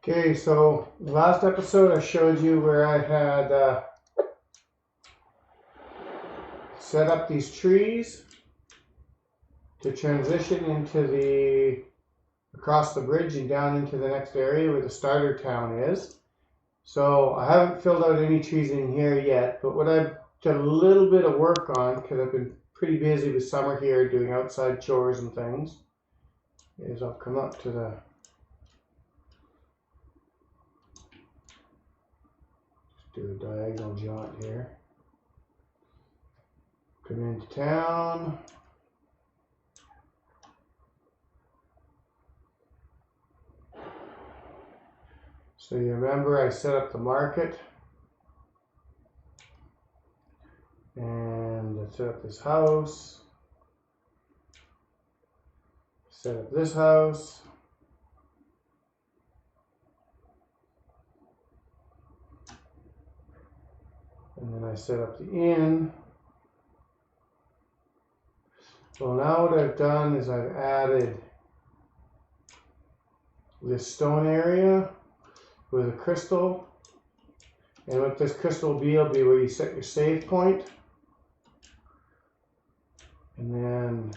Okay, so the last episode I showed you where I had set up these trees to transition into across the bridge and down into the next area where the starter town is. So I haven't filled out any trees in here yet, but what I've done a little bit of work on, because I've been pretty busy with summer here doing outside chores and things, is I'll come up to the do a diagonal jaunt here. Come into town. So you remember I set up the market and I set up this house, set up this house. And then I set up the inn. Well, now what I've done is I've added this stone area with a crystal. And what this crystal will be where you set your save point. And then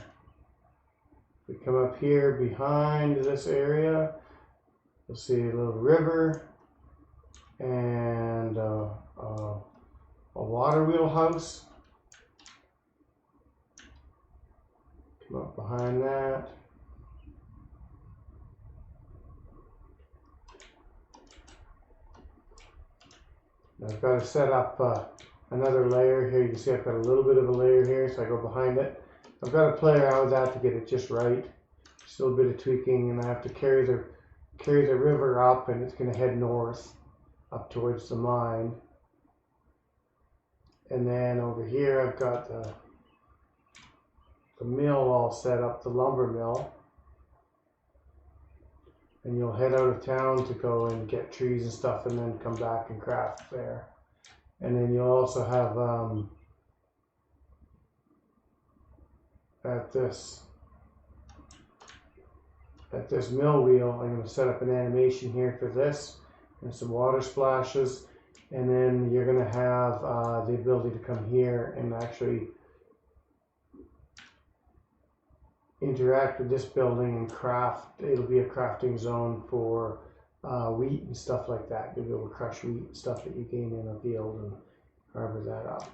we come up here behind this area, you'll see a little river and a water wheel house. Come up behind that. I've got to set up another layer here. You can see I've got a little bit of a layer here, so I go behind it. I've got to play around with that to get it just right. Still a bit of tweaking, and I have to carry the river up, and it's going to head north up towards the mine. And then over here I've got the mill all set up, the lumber mill. And you'll head out of town to go and get trees and stuff and then come back and craft there. And then you'll also have at this mill wheel, I'm going to set up an animation here for this and some water splashes. And then you're going to have the ability to come here and actually interact with this building and craft. It'll be a crafting zone for wheat and stuff like that. You'll be able to crush wheat and stuff that you gain in a field and harvest that up.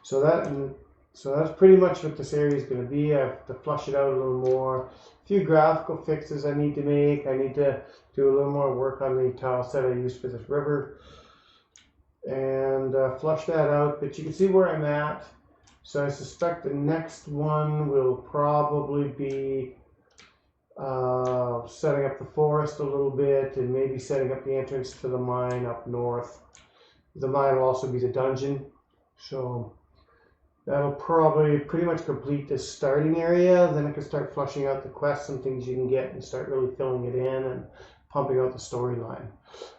So that's pretty much what this area is going to be. I have to flush it out a little more. A few graphical fixes I need to make. I need to do a little more work on the tile set I used for this river and flush that out. But you can see where I'm at. So I suspect the next one will probably be setting up the forest a little bit and maybe setting up the entrance to the mine up north. The mine will also be the dungeon. So that'll probably pretty much complete this starting area. Then I can start flushing out the quests and things you can get and start really filling it in and pumping out the storyline.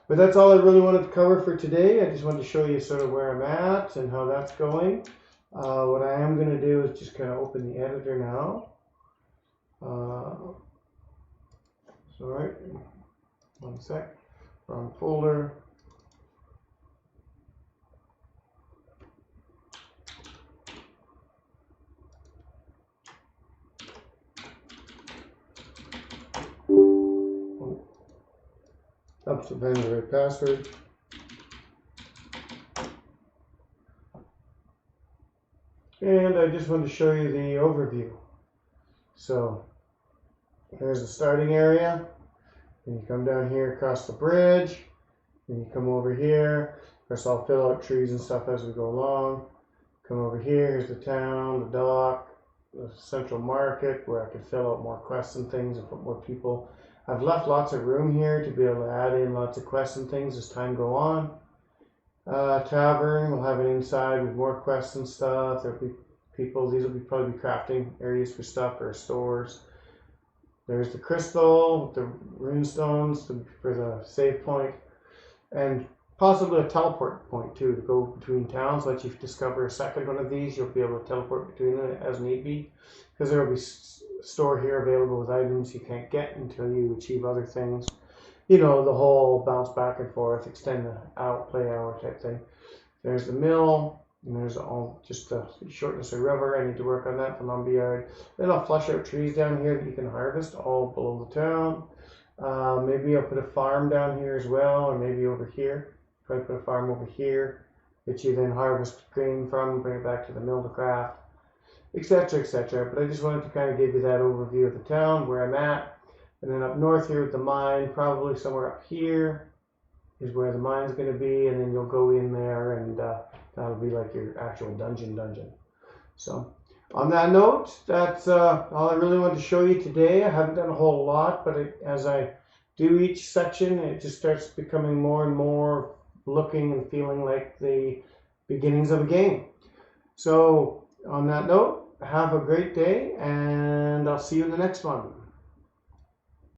But that's all I really wanted to cover for today. I just wanted to show you sort of where I'm at and how that's going. What I am going to do is just kind of open the editor now. Sorry, one sec, wrong folder. Oops, the right password. And I just wanted to show you the overview. So here's the starting area. And you come down here across the bridge. And you come over here. Of course, I'll fill out trees and stuff as we go along. Come over here. Here's the town, the dock, the central market where I can fill out more quests and things and put more people. I've left lots of room here to be able to add in lots of quests and things as time go on. Tavern, we'll have it inside with more quests and stuff. There'll be people, these will probably be crafting areas for stuff or stores. There's the crystal, the rune stones for the save point, and possibly a teleport point too to go between towns. Once you discover a second one of these, you'll be able to teleport between them as need be, because there will be store here available with items you can't get until you achieve other things. You know, the whole bounce back and forth, extend the play hour type thing. There's the mill, and there's all just the shortness of river. I need to work on that for lumberyard. Then I'll flush out trees down here that you can harvest all below the town. Maybe I'll put a farm down here as well, or maybe over here. Try to put a farm over here that you then harvest grain from, bring it back to the mill to craft, etc., etc. But I just wanted to kind of give you that overview of the town, where I'm at. And then up north here with the mine, probably somewhere up here is where the mine's going to be, and then you'll go in there, and that'll be like your actual dungeon. So on that note, that's all I really wanted to show you today. I haven't done a whole lot, but as I do each section, it just starts becoming more and more looking and feeling like the beginnings of a game. So on that note, have a great day, and I'll see you in the next one.